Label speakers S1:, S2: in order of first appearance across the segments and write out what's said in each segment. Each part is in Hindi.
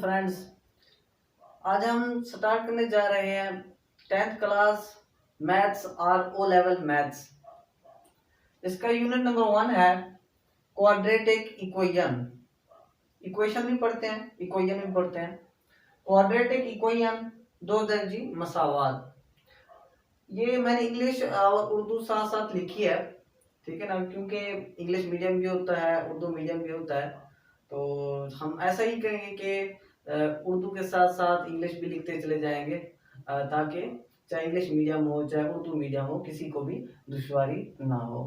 S1: फ्रेंड्स, आज हम स्टार्ट करने जा रहे हैं 10th क्लास मैथ्स और ओ लेवल मैथ्स। इसका यूनिट नंबर 1 है क्वाड्रेटिक इक्वेशन। इक्वेशन भी पढ़ते हैं, इक्वेशन भी पढ़ते हैं। क्वाड्रेटिक इक्वेशन, दो दर्जी मसावात। ये मैंने इंग्लिश और उर्दू साथ साथ लिखी है, ठीक है ना, क्योंकि इंग्लिश मीडियम भी होता है, उर्दू मीडियम भी होता है। तो हम ऐसा ही करेंगे कि उर्दू के साथ साथ इंग्लिश भी लिखते चले जाएंगे, ताकि चाहे इंग्लिश मीडियम हो चाहे उर्दू मीडियम हो, किसी को भी दुश्वारी ना हो।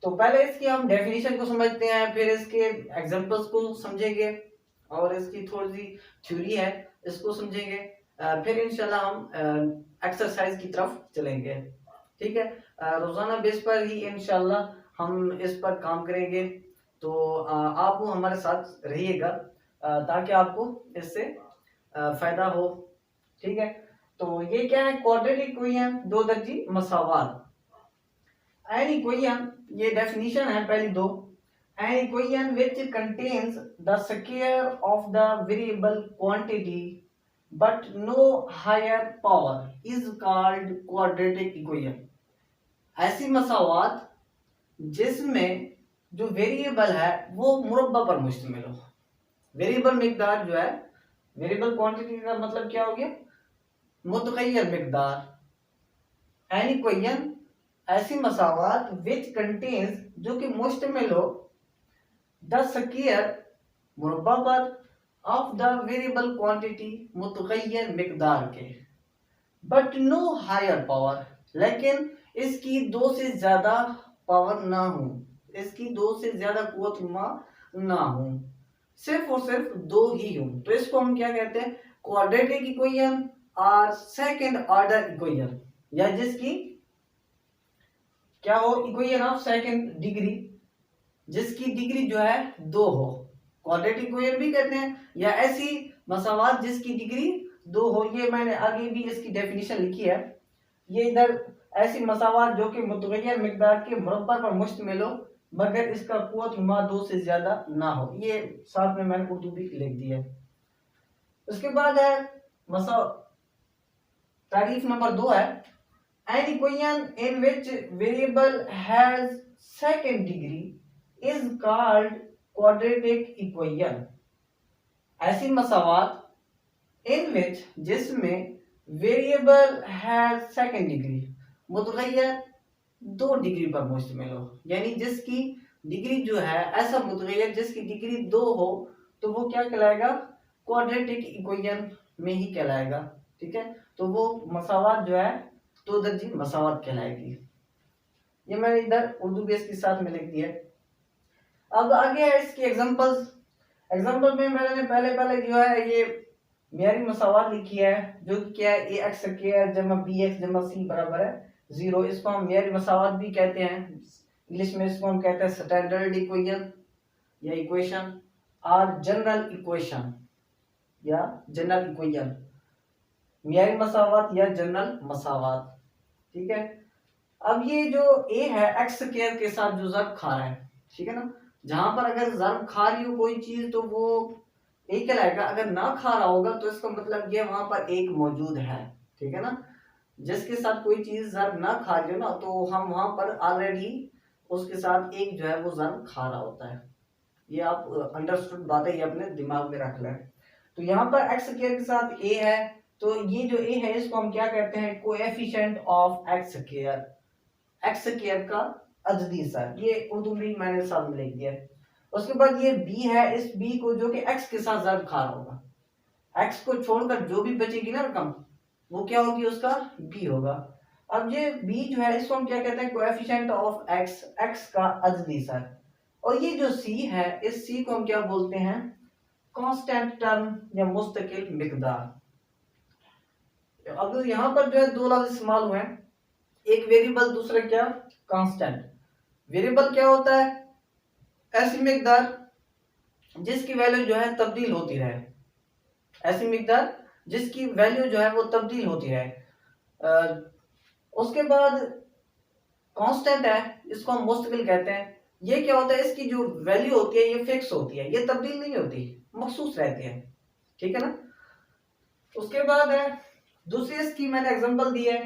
S1: तो पहले इसकी हम डेफिनेशन को समझते हैं, फिर इसके एग्जांपल्स को समझेंगे और इसकी थोड़ी सी थ्योरी है, इसको समझेंगे। फिर इंशाल्लाह हम एक्सरसाइज की तरफ चलेंगे, ठीक है। रोजाना बेस पर ही इंशाल्लाह हम इस पर काम करेंगे। तो आप वो हमारे साथ रहिएगा, ताकि आपको इससे फायदा हो, ठीक है। तो ये क्या है, क्वाड्रेटिक इक्वेशन, दो दर्जी मसावात। एन इक्वेशन, ये डेफिनेशन है पहली दो। An equation which contains the square of the variable quantity but no higher power is called quadratic equation. ऐसी मसावात जिसमें जो वेरिएबल है वो मुरब्बा पर मुश्तमिल हो। वेरिएबल मिकदार जो है, वेरिएबल क्वांटिटी का मतलब क्या हो गया, मुतगय्यर मिकदार। एन इक्वेशन, ऐसी मसावात विच कंटेन्स, जो कि मुश्तमिल हो, द स्क्वायर मुरब्बा पर, ऑफ द वेरिएबल क्वांटिटी मुतगय्यर मिकदार के, बट नो हायर पावर, लेकिन इसकी दो से ज्यादा पावर ना हो, इसकी दो से ज्यादा कुव्वत ना हो, सिर्फ और सिर्फ दो ही हो। तो इसको हम क्या कहते हैं, क्वाड्रेटिक इक्वेशन और सेकंड ऑर्डर इक्वेशन, या जिसकी क्या हो, इक्वेशन ऑफ सेकंड डिग्री, जिसकी डिग्री जो है दो हो, क्वाड्रेटिक इक्वेशन भी कहते हैं, या ऐसी मसावात जिसकी डिग्री दो हो। ये मैंने आगे भी इसकी डेफिनेशन लिखी है। ये इधर ऐसी मसावात जो कि मुतगय्यर मिकदार के मुरब्बा पर मुश्तमिल हो, मगर इसका कुव्वत नुमा दो से ज्यादा ना हो। ये साथ में मैंने उर्दू भी लिख दी है। उसके बाद है तारीफ नंबर 2 है, an equation in which variable has second degree is called quadratic equation। ऐसी मसावात in which, जिसमें वेरिएबल हैज सेकंड डिग्री, मुतगय्यर दो डिग्री पर मुश्तमिल हो, यानी जिसकी डिग्री जो है, ऐसा मुतगय्यर जिसकी डिग्री दो हो, तो वो क्या कहलाएगा, क्वाड्रेटिक इक्वेशन में ही कहलाएगा, ठीक है। तो वो मसावात जो है दो दर्जी मसावात कहलाएगी। ये मैंने इधर उर्दू बेस के साथ में लिख दिया। अब आगे है इसकी एग्जांपल्स। एग्जांपल में मैंने पहले जो है ये मेरी मसावात लिखी है, जो क्या है, ए एक्स स्क्वायर जमा बी एक्स जमा सी बराबर है 0। इसको हम मेरी मसावात भी कहते हैं, इंग्लिश में इसको हम कहते हैं स्टैंडर्ड इक्वेशन या इक्वेशन, और जनरल इक्वेशन या जनरल इक्वेशन, मेरी मसावात या जनरल मसावात, ठीक है। अब ये जो ए है, एक्स स्क्वायर के साथ जो ज़र्ब खा रहा है, ठीक है ना, जहां पर अगर ज़र्ब खा रही हो कोई चीज तो वो ए कहलाएगा, अगर ना खा रहा होगा तो इसका मतलब ये वहां पर एक मौजूद है, ठीक है ना। जिसके साथ कोई चीज ज़र्ब ना खा रही हो ना, तो हम वहां पर ऑलरेडी उसके साथ एक जो है वो ज़र्ब खा रहा होता है। ये आप अंडरस्टूड बात है, ये अपने दिमाग में रख लें। तो यहाँ पर एक्स स्क्वायर के साथ ए है, तो ये जो ए है इसको हम क्या कहते हैं, coefficient of x square, x square का अददी सर। ये उर्दू में मैंने साथ में लिख दिया। उसके बाद ये बी है, इस बी को जो कि एक्स के साथ ज़र्ब खा रहा होगा, एक्स को छोड़कर जो भी बचेगी ना रकम, वो क्या होगी, उसका बी होगा। अब ये बी जो है इसको हम क्या कहते हैं, कोएफिशिएंट ऑफ एक्स, एक्स का अददी सर। और ये जो सी है, इस सी को हम क्या बोलते हैं, कांस्टेंट टर्म या मुस्तकिल मिकदार। अब यहाँ पर जो है दो लफ्ज इस्तेमाल हुए हैं, एक वेरिएबल, दूसरा क्या, कांस्टेंट। वेरिएबल क्या होता है, ऐसी मिकदार जिसकी वैल्यू जो है तब्दील होती रहे, ऐसी मिकदार जिसकी वैल्यू जो है वो तब्दील होती रहे। उसके बाद कांस्टेंट है, इसको हम मुस्तकिल कहते हैं। ये क्या होता है, इसकी जो वैल्यू होती है ये फिक्स होती है, ये तब्दील नहीं होती, मखसूस रहती है। ठीक है ना। उसके बाद है दूसरी इसकी मैंने एग्जांपल दी है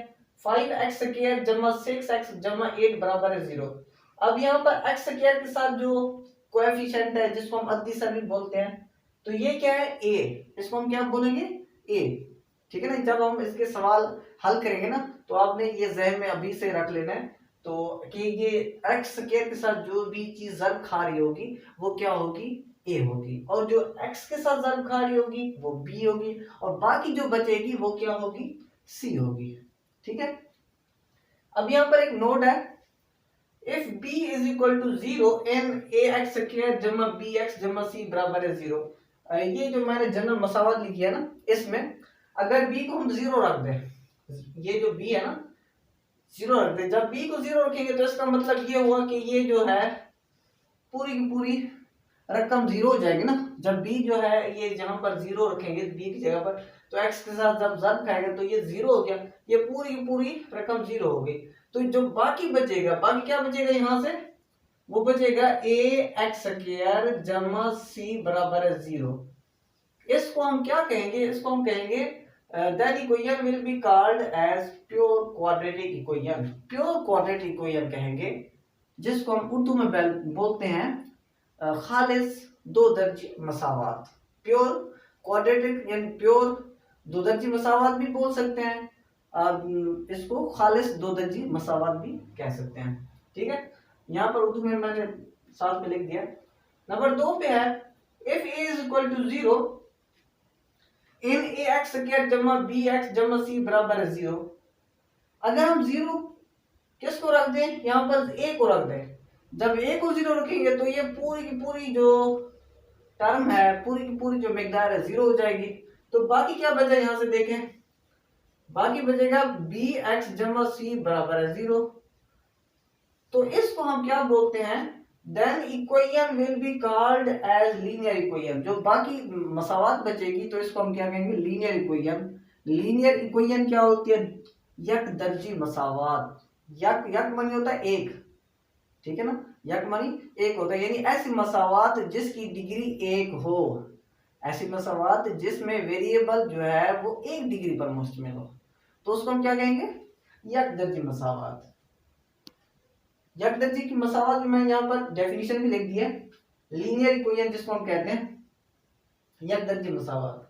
S1: 5x² जमा 6x जमा 8 बराबर है 0। अब यहाँ पर x² के साथ जो कोएफिशिएंट है जिसको हम अदिशन भी बोलते हैं, तो ये क्या है a, इसको हम क्या बोलेंगे a, ठीक है ना। जब हम इसके सवाल हल करेंगे ना तो आपने ये जहन में अभी से रख लेना है तो कि ये x² के साथ जो भी चीज ज़र्ब खा रही होगी वो क्या होगी a होगी, और जो x के साथ ज़र्ब खा रही होगी वो b होगी, और बाकी जो बचेगी वो क्या होगी c होगी, ठीक है। अब यहाँ पर एक नोट है, if b is equal to 0 n ax² जमा bx जमा c बराबर है 0। ये जो मैंने जनरल मसावत लिखी है ना, इसमें अगर b को हम 0 रख दें, ये जो b है ना 0 रख दें, जब b को 0 रखेंगे तो इसका मतलब ये हुआ कि ये जो है पूरी की पूरी रकम 0 हो जाएगी ना। जब b जो है ये जहां पर 0 रखेंगे b की जगह पर, तो x के साथ जब ज़र्ब खाएगा तो ये 0 हो गया, ये पूरी की पूरी रकम 0 हो गई। तो जो बाकी बचेगा, बाकी क्या बचेगा यहाँ से, वो बचेगा ax² जमा c बराबर है 0। इसको हम क्या कहेंगे, इसको हम कहेंगे that equation will be called as pure quadratic equation. Pure quadratic equation कहेंगे जिसको हम उर्दू में बोलते हैं खालिस दो दर्जी मसावात। प्योर क्वाड्रेटिक यानी प्योर दो दर्जी मसावात भी बोल सकते हैं, इसको खालिस दो दर्जी मसावात भी कह सकते हैं, ठीक है। यहाँ पर उर्दू में मैंने साथ में लिख दिया। नंबर 2 पे है if a is equal to 0 in ax² जमा bx जमा c बराबर है 0। अगर हम 0 किसको रख दें, यहाँ पर a को रख दें, जब a को 0 रखेंगे तो ये पूरी की पूरी जो टर्म है, पूरी की पूरी जो मिकदार है 0 हो जाएगी। तो बाकी क्या बचा यहाँ से देखें, बाकी बचेगा bx जमा c बराबर है 0। तो इसको हम क्या बोलते हैं, then equation will be called as linear equation. जो बाकी मसावात बचेगी तो इसको हम क्या कहेंगे लीनियर इक्वेशन। लीनियर इक्वेशन क्या होती है, यक दर्जी मसावात। यक मानी होता है एक, ठीक है ना, यक मानी एक होता है, यानी ऐसी मसावात जिसकी डिग्री एक हो, ऐसी मसावात जिसमें वेरिएबल जो है वो एक डिग्री पर मुश्तमिल हो, तो उसको हम क्या कहेंगे यक दर्जी मसावात। यक दर्जी की मसावत में मैंने यहाँ पर डेफिनेशन भी लिख दी है। लीनियर इक्वेशन जिसको हम कहते हैं यक दर्जी मसावत,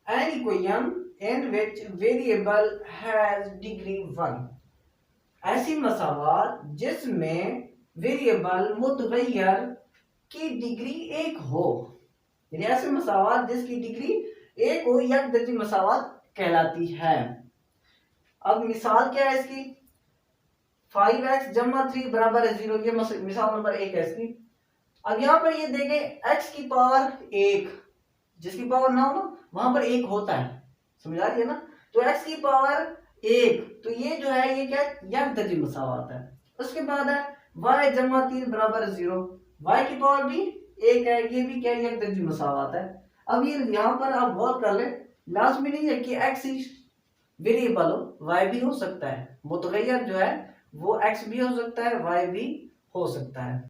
S1: an equation in which variable has degree 1। ऐसी मसावत जिसमें वेरिएबल मुतगय्यर की डिग्री 1 हो, यानी ऐसी मसावत जिसकी डिग्री 1 हो यक दर्जी मसावत कहलाती है। अब मिसाल क्या है इसकी, 5x जमा 3 बराबर है 0, ये मिसाल नंबर 1 है इसकी। अब यहाँ पर ये देखें x की पावर 1, जिसकी पावर ना हो ना वहां पर 1 होता है, समझ आ रही है ना। तो x की पावर 1, तो ये जो है ये क्या यक दर्जी मसावत है। उसके बाद है y जमा 3 बराबर है 0, y की पावर भी 1 है, ये भी क्या यक दर्जी मसावत है। अब ये यहाँ पर आप गौर कर ले, लाजमी नहीं है कि x ही वेरिएबल हो, y भी हो सकता है, मुतगय्यर जो है वो x भी हो सकता है y भी हो सकता है।